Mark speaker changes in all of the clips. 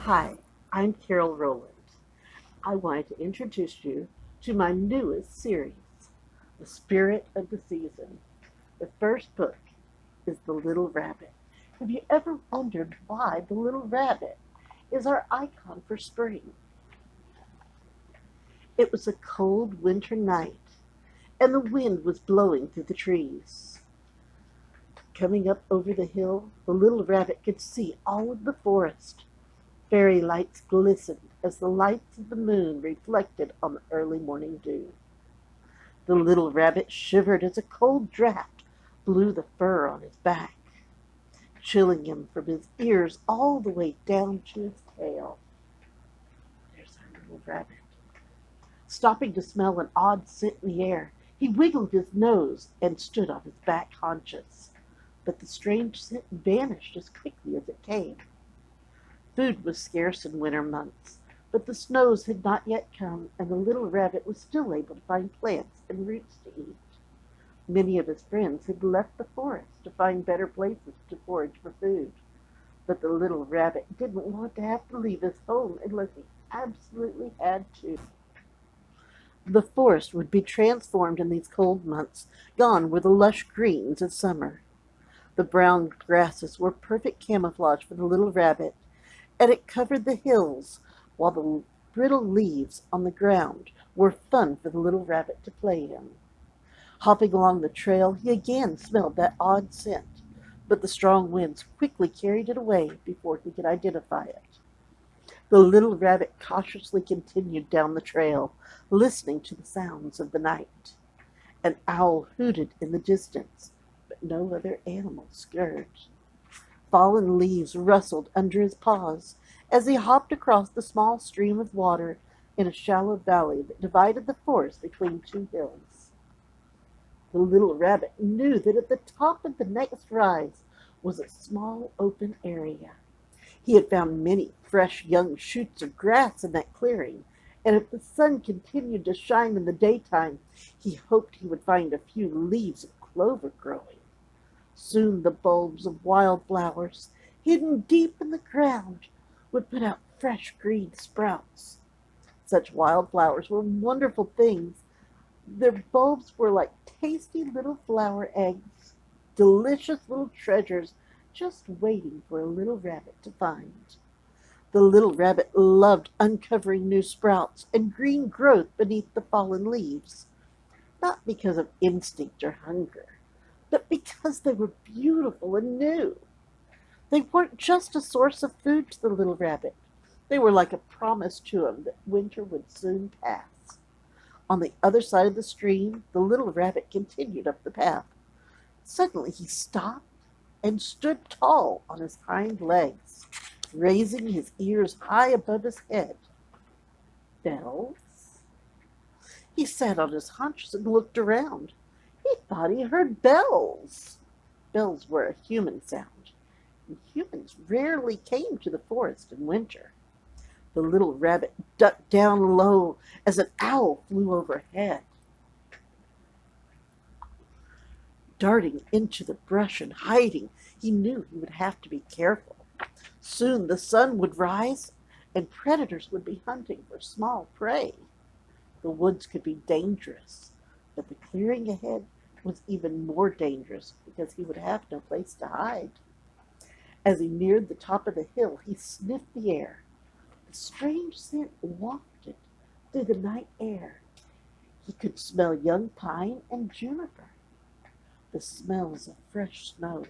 Speaker 1: Hi, I'm Carol Rowland. I wanted to introduce you to my newest series, The Spirit of the Season. The first book is The Little Rabbit. Have you ever wondered why the little rabbit is our icon for spring? It was a cold winter night, and the wind was blowing through the trees. Coming up over the hill, the little rabbit could see all of the forest. Fairy lights glistened as the lights of the moon reflected on the early morning dew. The little rabbit shivered as a cold draught blew the fur on his back, chilling him from his ears all the way down to his tail. There's our little rabbit. Stopping to smell an odd scent in the air, he wiggled his nose and stood on his back haunches. But the strange scent vanished as quickly as it came. Food was scarce in winter months, but the snows had not yet come, and the little rabbit was still able to find plants and roots to eat. Many of his friends had left the forest to find better places to forage for food, but the little rabbit didn't want to have to leave his home unless he absolutely had to. The forest would be transformed in these cold months. Gone were the lush greens of summer. The brown grasses were perfect camouflage for the little rabbit, and it covered the hills, while the brittle leaves on the ground were fun for the little rabbit to play in. Hopping along the trail, he again smelled that odd scent, but the strong winds quickly carried it away before he could identify it. The little rabbit cautiously continued down the trail, listening to the sounds of the night. An owl hooted in the distance, but no other animal stirred. Fallen leaves rustled under his paws as he hopped across the small stream of water in a shallow valley that divided the forest between two hills. The little rabbit knew that at the top of the next rise was a small open area. He had found many fresh young shoots of grass in that clearing, and if the sun continued to shine in the daytime, he hoped he would find a few leaves of clover growing. Soon the bulbs of wild flowers, hidden deep in the ground, would put out fresh green sprouts. Such wild flowers were wonderful things. Their bulbs were like tasty little flower eggs, delicious little treasures just waiting for a little rabbit to find. The little rabbit loved uncovering new sprouts and green growth beneath the fallen leaves, not because of instinct or hunger, but because they were beautiful and new. They weren't just a source of food to the little rabbit. They were like a promise to him that winter would soon pass. On the other side of the stream, the little rabbit continued up the path. Suddenly he stopped and stood tall on his hind legs, raising his ears high above his head. Bells? He sat on his haunches and looked around. He thought he heard bells. Bells were a human sound, and humans rarely came to the forest in winter. The little rabbit ducked down low as an owl flew overhead. Darting into the brush and hiding, he knew he would have to be careful. Soon the sun would rise, and predators would be hunting for small prey. The woods could be dangerous, but the clearing ahead was even more dangerous because he would have no place to hide. As he neared the top of the hill, he sniffed the air. The strange scent wafted through the night air. He could smell young pine and juniper, the smells of fresh snow,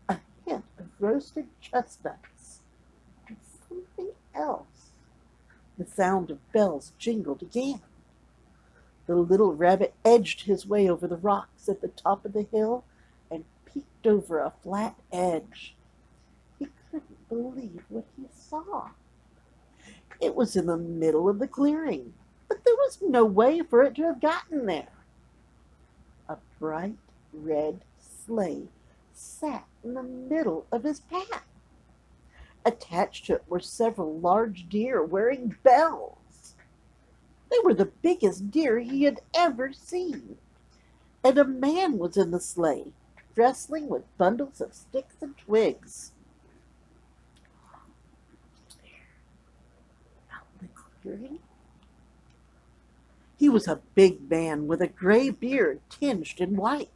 Speaker 1: a hint of roasted chestnuts, and something else. The sound of bells jingled again. The little rabbit edged his way over the rocks at the top of the hill and peeked over a flat edge. He couldn't believe what he saw. It was in the middle of the clearing, but there was no way for it to have gotten there. A bright red sleigh sat in the middle of his path. Attached to it were several large deer wearing bells. They were the biggest deer he had ever seen. And a man was in the sleigh, wrestling with bundles of sticks and twigs. was a big man with a gray beard tinged in white.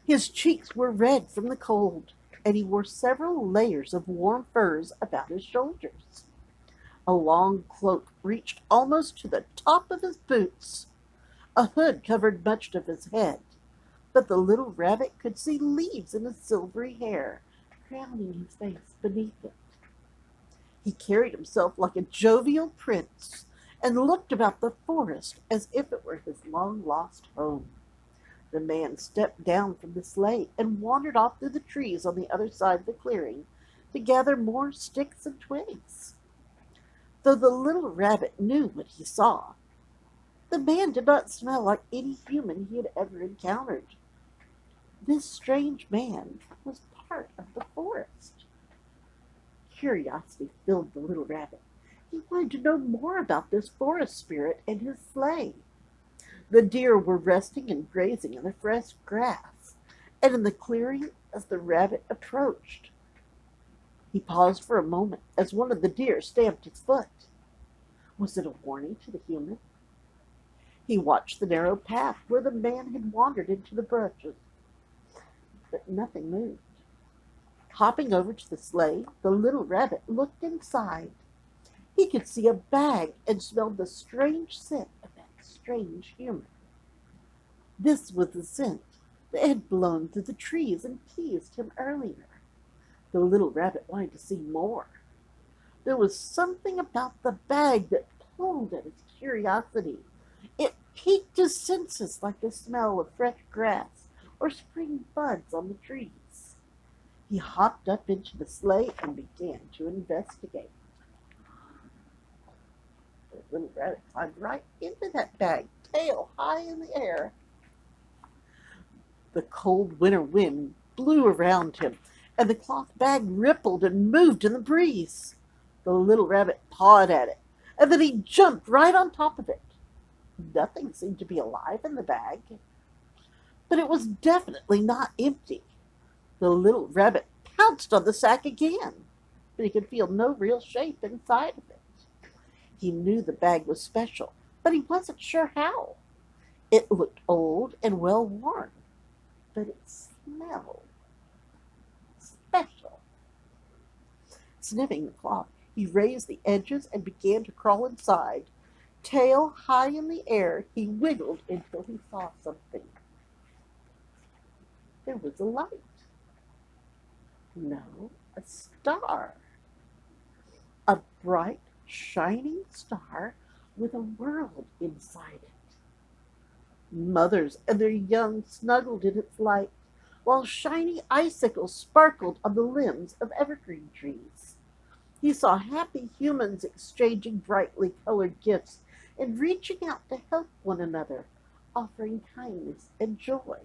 Speaker 1: His cheeks were red from the cold, and he wore several layers of warm furs about his shoulders. A long cloak reached almost to the top of his boots. A hood covered much of his head, but the little rabbit could see leaves in his silvery hair, crowning his face beneath it. He carried himself like a jovial prince, and looked about the forest as if it were his long-lost home. The man stepped down from the sleigh and wandered off through the trees on the other side of the clearing to gather more sticks and twigs. Though the little rabbit knew what he saw, the man did not smell like any human he had ever encountered. This strange man was part of the forest. Curiosity filled the little rabbit. He wanted to know more about this forest spirit and his sleigh. The deer were resting and grazing in the fresh grass, and in the clearing as the rabbit approached. He paused for a moment as one of the deer stamped his foot. Was it a warning to the human? He watched the narrow path where the man had wandered into the bushes, but nothing moved. Hopping over to the sleigh, the little rabbit looked inside. He could see a bag and smelled the strange scent of that strange human. This was the scent that had blown through the trees and teased him earlier. The little rabbit wanted to see more. There was something about the bag that pulled at his curiosity. It piqued his senses like the smell of fresh grass or spring buds on the trees. He hopped up into the sleigh and began to investigate. The little rabbit climbed right into that bag, tail high in the air. The cold winter wind blew around him, and the cloth bag rippled and moved in the breeze. The little rabbit pawed at it, and then he jumped right on top of it. Nothing seemed to be alive in the bag, but it was definitely not empty. The little rabbit pounced on the sack again, but he could feel no real shape inside of it. He knew the bag was special, but he wasn't sure how. It looked old and well worn, but it smelled special. Sniffing the cloth, he raised the edges and began to crawl inside. Tail high in the air, he wiggled until he saw something. There was a light. No, a star. A bright, shining star with a world inside it. Mothers and their young snuggled in its light, while shiny icicles sparkled on the limbs of evergreen trees. He saw happy humans exchanging brightly colored gifts and reaching out to help one another, offering kindness and joy.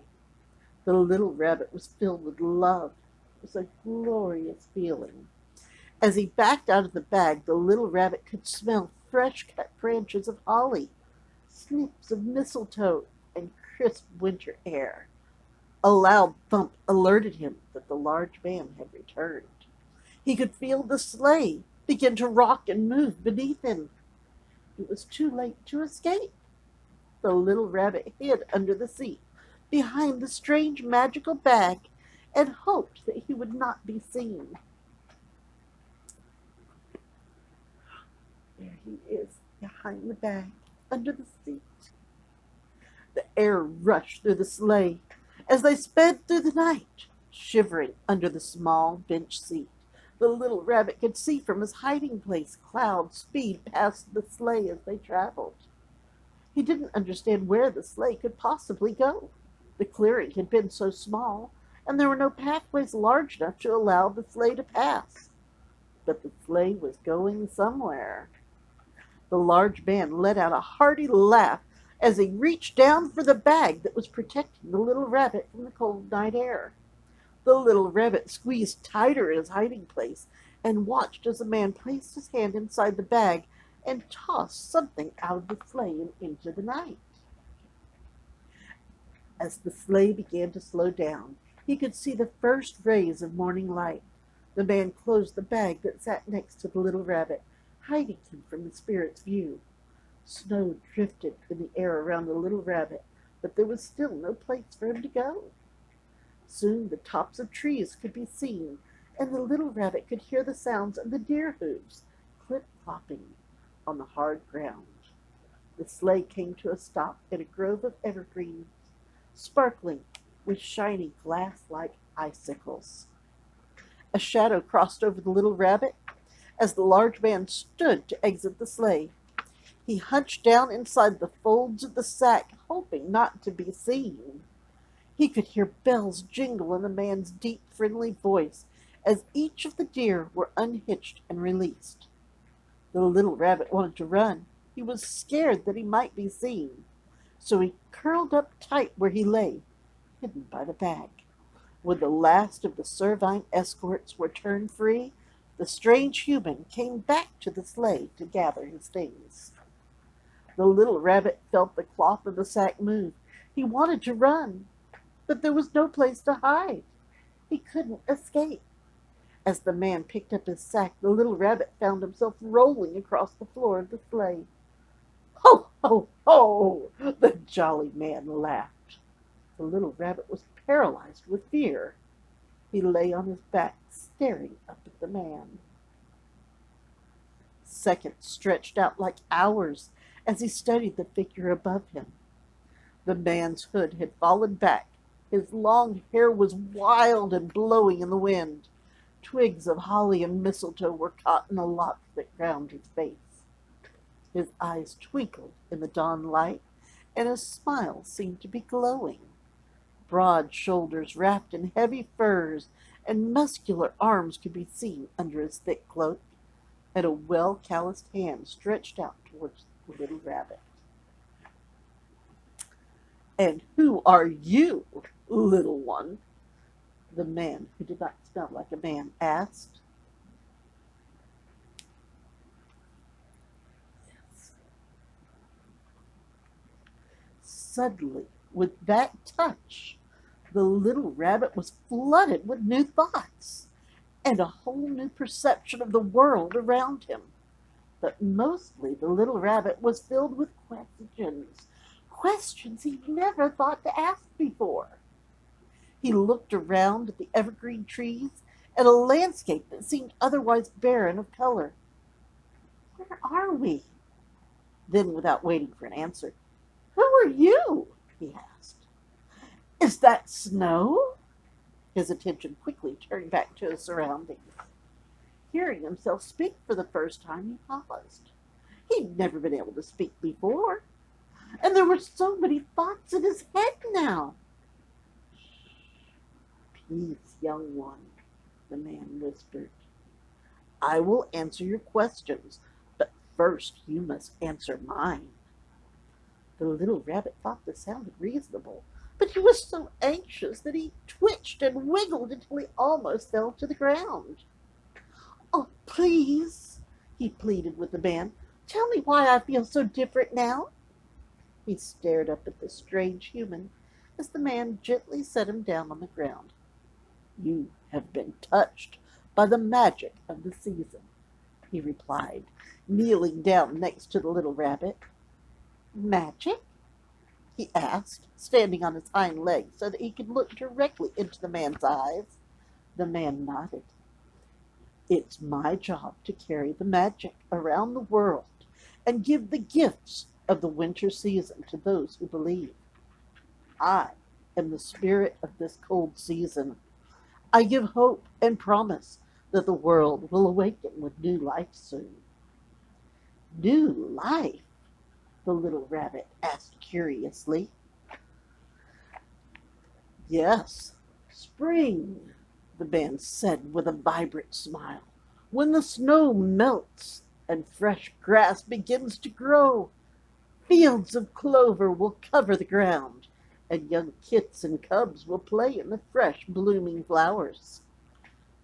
Speaker 1: The little rabbit was filled with love. It was a glorious feeling. As he backed out of the bag, the little rabbit could smell fresh-cut branches of holly, snips of mistletoe, and crisp winter air. A loud thump alerted him that the large man had returned. He could feel the sleigh begin to rock and move beneath him. It was too late to escape. The little rabbit hid under the seat, behind the strange magical bag, and hoped that he would not be seen. There he is, behind the bag, under the seat. The air rushed through the sleigh as they sped through the night, shivering under the small bench seat. The little rabbit could see from his hiding place clouds speed past the sleigh as they traveled. He didn't understand where the sleigh could possibly go. The clearing had been so small, and there were no pathways large enough to allow the sleigh to pass. But the sleigh was going somewhere. The large man let out a hearty laugh as he reached down for the bag that was protecting the little rabbit from the cold night air. The little rabbit squeezed tighter in his hiding place and watched as the man placed his hand inside the bag and tossed something out of the sleigh and into the night. As the sleigh began to slow down, he could see the first rays of morning light. The man closed the bag that sat next to the little rabbit, hiding him from the spirit's view. Snow drifted in the air around the little rabbit, but there was still no place for him to go. Soon the tops of trees could be seen, and the little rabbit could hear the sounds of the deer hooves clip-clopping on the hard ground. The sleigh came to a stop in a grove of evergreens, sparkling with shiny glass-like icicles. A shadow crossed over the little rabbit as the large man stood to exit the sleigh. He hunched down inside the folds of the sack, hoping not to be seen. He could hear bells jingle in the man's deep, friendly voice as each of the deer were unhitched and released. The little rabbit wanted to run. He was scared that he might be seen, so he curled up tight where he lay, hidden by the bag. When the last of the Servine escorts were turned free, the strange human came back to the sleigh to gather his things. The little rabbit felt the cloth of the sack move. He wanted to run, but there was no place to hide. He couldn't escape. As the man picked up his sack, the little rabbit found himself rolling across the floor of the sleigh. Ho, ho, ho! The jolly man laughed. The little rabbit was paralyzed with fear. He lay on his back, staring up at the man. Seconds stretched out like hours as he studied the figure above him. The man's hood had fallen back. His long hair was wild and blowing in the wind. Twigs of holly and mistletoe were caught in a lock that crowned his face. His eyes twinkled in the dawn light, and his smile seemed to be glowing. Broad shoulders wrapped in heavy furs and muscular arms could be seen under his thick cloak, and a well-calloused hand stretched out towards the little rabbit. "And who are you, little one?" the man who did not smell like a man asked. Suddenly, with that touch, the little rabbit was flooded with new thoughts and a whole new perception of the world around him. But mostly the little rabbit was filled with questions he'd never thought to ask before. He looked around at the evergreen trees and a landscape that seemed otherwise barren of color. "Where are we?" Then, without waiting for an answer, "Who are you?" he asked. "Is that snow?" His attention quickly turned back to his surroundings. Hearing himself speak for the first time, he paused. He'd never been able to speak before, and there were so many thoughts in his head now. "Peace, young one," the man whispered. "I will answer your questions, but first you must answer mine." The little rabbit thought this sounded reasonable, but he was so anxious that he twitched and wiggled until he almost fell to the ground. "Oh, please," he pleaded with the man, "tell me why I feel so different now." He stared up at the strange human as the man gently set him down on the ground. "You have been touched by the magic of the season," he replied, kneeling down next to the little rabbit. "Magic?" he asked, standing on his hind legs so that he could look directly into the man's eyes. The man nodded. "It's my job to carry the magic around the world and give the gifts of the winter season to those who believe. I am the spirit of this cold season. I give hope and promise that the world will awaken with new life soon." "New life?" the little rabbit asked curiously. "Yes, spring," the man said with a vibrant smile. "When the snow melts and fresh grass begins to grow, fields of clover will cover the ground, and young kits and cubs will play in the fresh blooming flowers."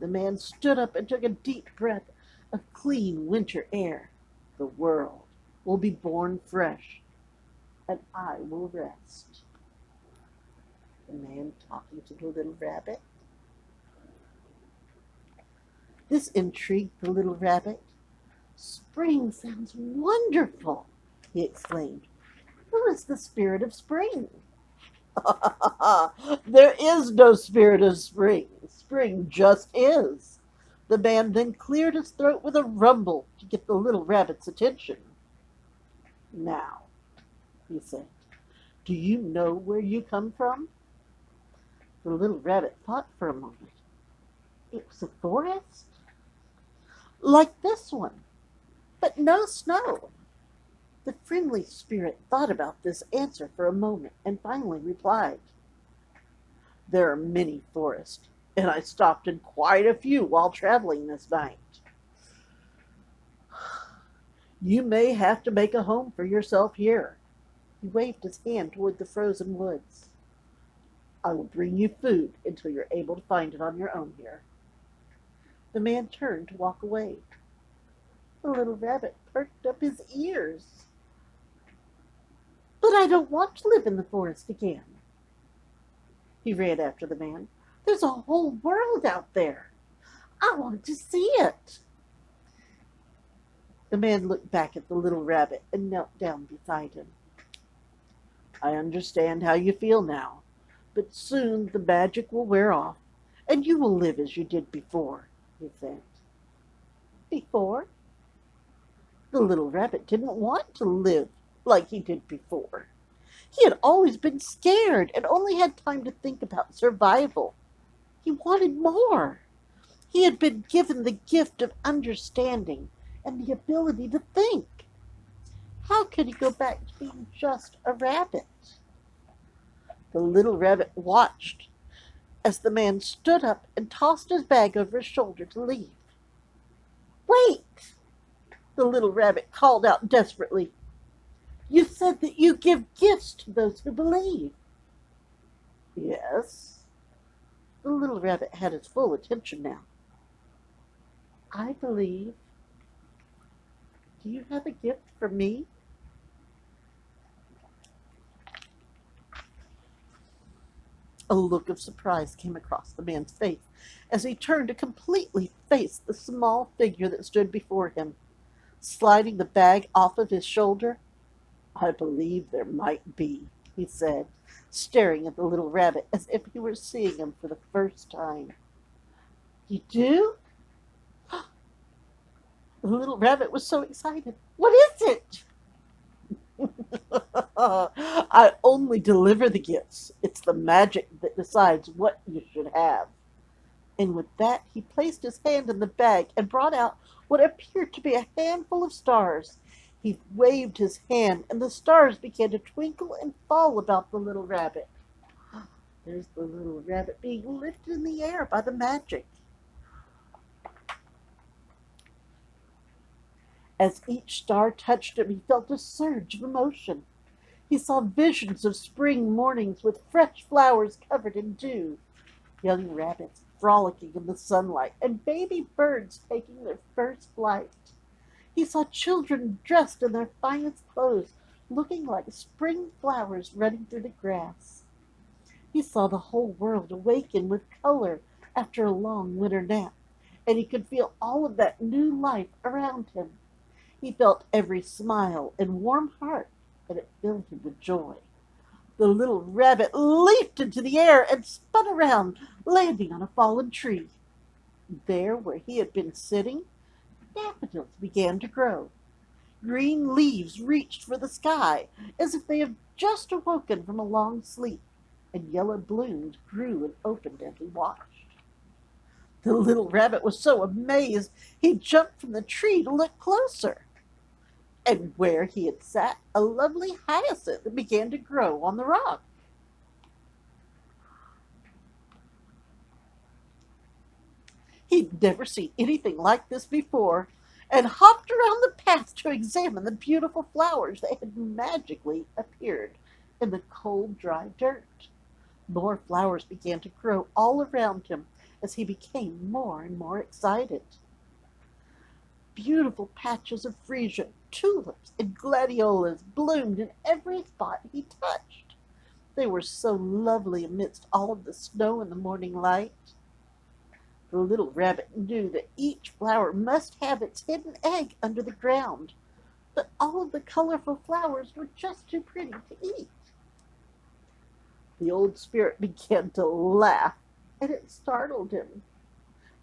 Speaker 1: The man stood up and took a deep breath of clean winter air. "The world will be born fresh, and I will rest." The man talking to the little rabbit. This intrigued the little rabbit. "Spring sounds wonderful," he exclaimed. Who is the spirit of spring? There is no spirit of spring. Spring just is. The man then cleared his throat with a rumble to get the little rabbit's attention. Now, he said, do you know where you come from? The little rabbit thought for a moment. It was a forest? Like this one, but no snow. The friendly spirit thought about this answer for a moment and finally replied, there are many forests, and I stopped in quite a few while traveling this night. You may have to make a home for yourself here. He waved his hand toward the frozen woods. I will bring you food until you're able to find it on your own here. The man turned to walk away. The little rabbit perked up his ears. But I don't want to live in the forest again. He ran after the man. There's a whole world out there. I want to see it. The man looked back at the little rabbit and knelt down beside him. I understand how you feel now, but soon the magic will wear off, and you will live as you did before, he said. Before? The little rabbit didn't want to live like he did before. He had always been scared and only had time to think about survival. He wanted more. He had been given the gift of understanding and the ability to think. How could he go back to being just a rabbit? The little rabbit watched as the man stood up and tossed his bag over his shoulder to leave. Wait! The little rabbit called out desperately. You said that you give gifts to those who believe. Yes. The little rabbit had his full attention now. I believe. Do you have a gift for me? A look of surprise came across the man's face as he turned to completely face the small figure that stood before him. Sliding the bag off of his shoulder, I believe there might be, he said, staring at the little rabbit as if he were seeing him for the first time. You do? The little rabbit was so excited. What is it? I only deliver the gifts. It's the magic that decides what you should have. And with that, he placed his hand in the bag and brought out what appeared to be a handful of stars. He waved his hand, and the stars began to twinkle and fall about the little rabbit. There's the little rabbit being lifted in the air by the magic. As each star touched him, he felt a surge of emotion. He saw visions of spring mornings with fresh flowers covered in dew, young rabbits frolicking in the sunlight, and baby birds taking their first flight. He saw children dressed in their finest clothes, looking like spring flowers running through the grass. He saw the whole world awaken with color after a long winter nap, and he could feel all of that new life around him. He felt every smile and warm heart, and it filled him with joy. The little rabbit leaped into the air and spun around, landing on a fallen tree. There, where he had been sitting, daffodils began to grow. Green leaves reached for the sky, as if they had just awoken from a long sleep, and yellow blooms grew and opened as he watched. The little rabbit was so amazed, he jumped from the tree to look closer. And where he had sat, a lovely hyacinth began to grow on the rock. He'd never seen anything like this before, and hopped around the path to examine the beautiful flowers that had magically appeared in the cold, dry dirt. More flowers began to grow all around him as he became more and more excited. Beautiful patches of freesia, tulips, and gladiolas bloomed in every spot he touched. They were so lovely amidst all of the snow and the morning light. The little rabbit knew that each flower must have its hidden egg under the ground, but all of the colorful flowers were just too pretty to eat. The old spirit began to laugh, and it startled him.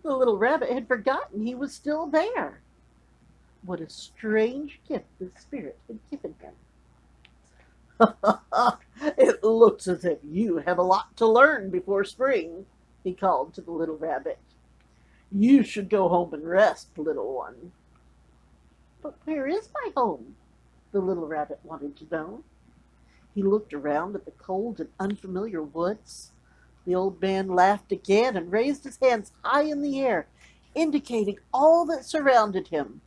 Speaker 1: The little rabbit had forgotten he was still there. What a strange gift the spirit had given him. It looks as if you have a lot to learn before spring, he called to the little rabbit. You should go home and rest, little one. But where is my home? The little rabbit wanted to know. He looked around at the cold and unfamiliar woods. The old man laughed again and raised his hands high in the air, indicating all that surrounded him.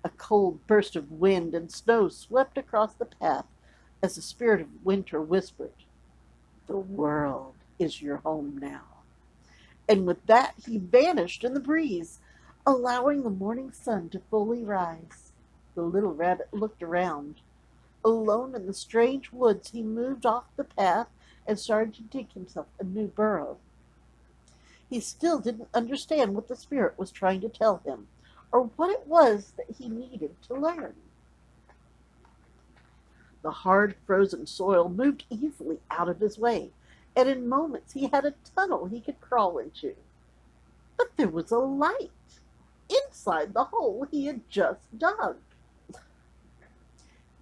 Speaker 1: A cold burst of wind and snow swept across the path as the spirit of winter whispered, "The world is your home now." And with that he vanished in the breeze, allowing the morning sun to fully rise. The little rabbit looked around. Alone in the strange woods, he moved off the path and started to dig himself a new burrow. He still didn't understand what the spirit was trying to tell him, or what it was that he needed to learn. The hard, frozen soil moved easily out of his way, and in moments he had a tunnel he could crawl into. But there was a light inside the hole he had just dug.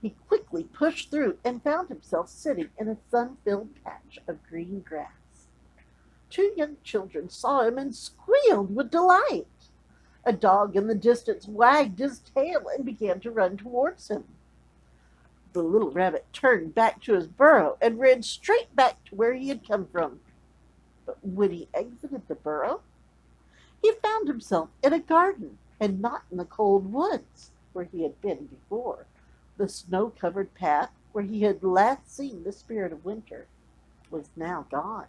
Speaker 1: He quickly pushed through and found himself sitting in a sun-filled patch of green grass. Two young children saw him and squealed with delight. A dog in the distance wagged his tail and began to run towards him. The little rabbit turned back to his burrow and ran straight back to where he had come from. But when he exited the burrow, he found himself in a garden and not in the cold woods where he had been before. The snow-covered path where he had last seen the spirit of winter was now gone.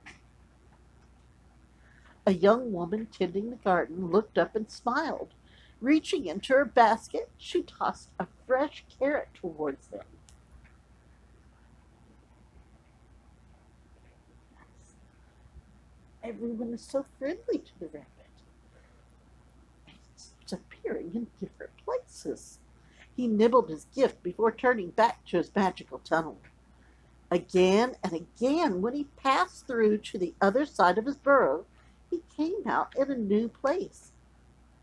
Speaker 1: A young woman tending the garden looked up and smiled. Reaching into her basket, she tossed a fresh carrot towards them. Everyone is so friendly to the rabbit. It's appearing in different places. He nibbled his gift before turning back to his magical tunnel. Again and again, when he passed through to the other side of his burrow, he came out in a new place.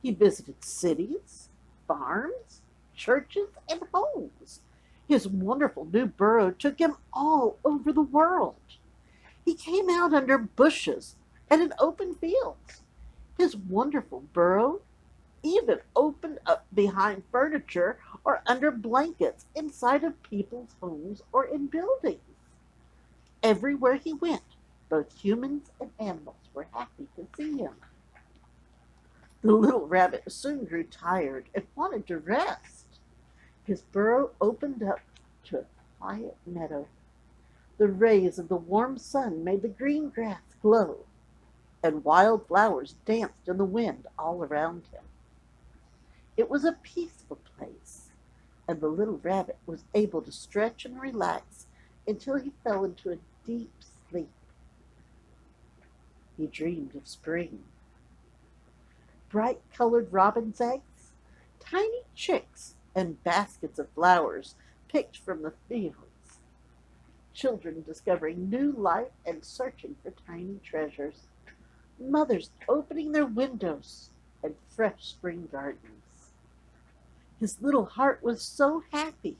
Speaker 1: He visited cities, farms, churches, and homes. His wonderful new burrow took him all over the world. He came out under bushes and in open fields. His wonderful burrow even opened up behind furniture or under blankets inside of people's homes or in buildings. Everywhere he went, both humans and animals were happy to see him. The little rabbit soon grew tired and wanted to rest. His burrow opened up to a quiet meadow. The rays of the warm sun made the green grass glow, and wild flowers danced in the wind all around him. It was a peaceful place, and the little rabbit was able to stretch and relax until he fell into a deep sleep. He dreamed of spring. Bright-colored robin's eggs, tiny chicks, and baskets of flowers picked from the fields. Children discovering new life and searching for tiny treasures. Mothers opening their windows and fresh spring gardens. His little heart was so happy.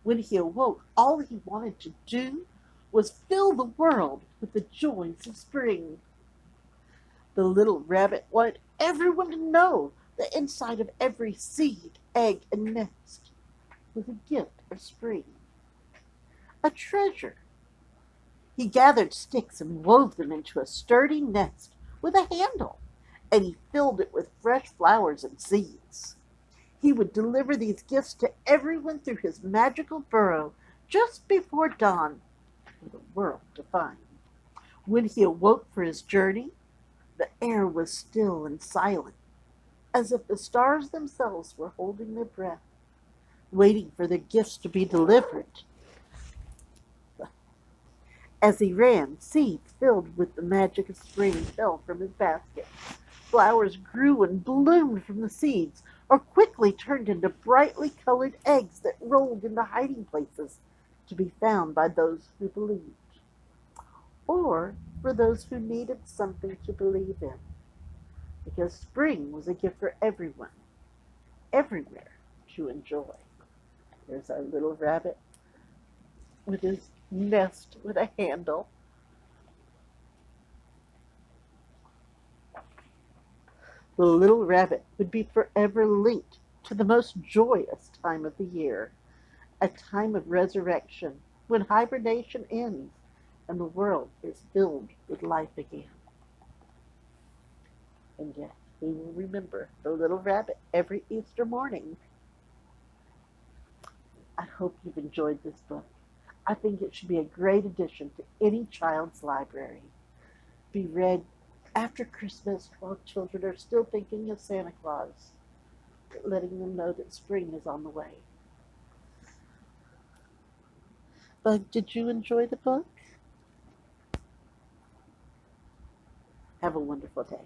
Speaker 1: When he awoke, all he wanted to do was fill the world with the joys of spring. The little rabbit wanted everyone to know that inside of every seed, egg, and nest was a gift of spring, a treasure. He gathered sticks and wove them into a sturdy nest with a handle, and he filled it with fresh flowers and seeds. He would deliver these gifts to everyone through his magical burrow just before dawn for the world to find. When he awoke for his journey, the air was still and silent, as if the stars themselves were holding their breath, waiting for their gifts to be delivered. As he ran, seeds filled with the magic of spring fell from his basket. Flowers grew and bloomed from the seeds, or quickly turned into brightly colored eggs that rolled into hiding places to be found by those who believed, or for those who needed something to believe in, because spring was a gift for everyone, everywhere, to enjoy. There's our little rabbit with his nest with a handle. The little rabbit would be forever linked to the most joyous time of the year, a time of resurrection when hibernation ends and the world is filled with life again. And yet, we will remember the little rabbit every Easter morning. I hope you've enjoyed this book. I think it should be a great addition to any child's library. Be read after Christmas while children are still thinking of Santa Claus, letting them know that spring is on the way. But did you enjoy the book? Have a wonderful day.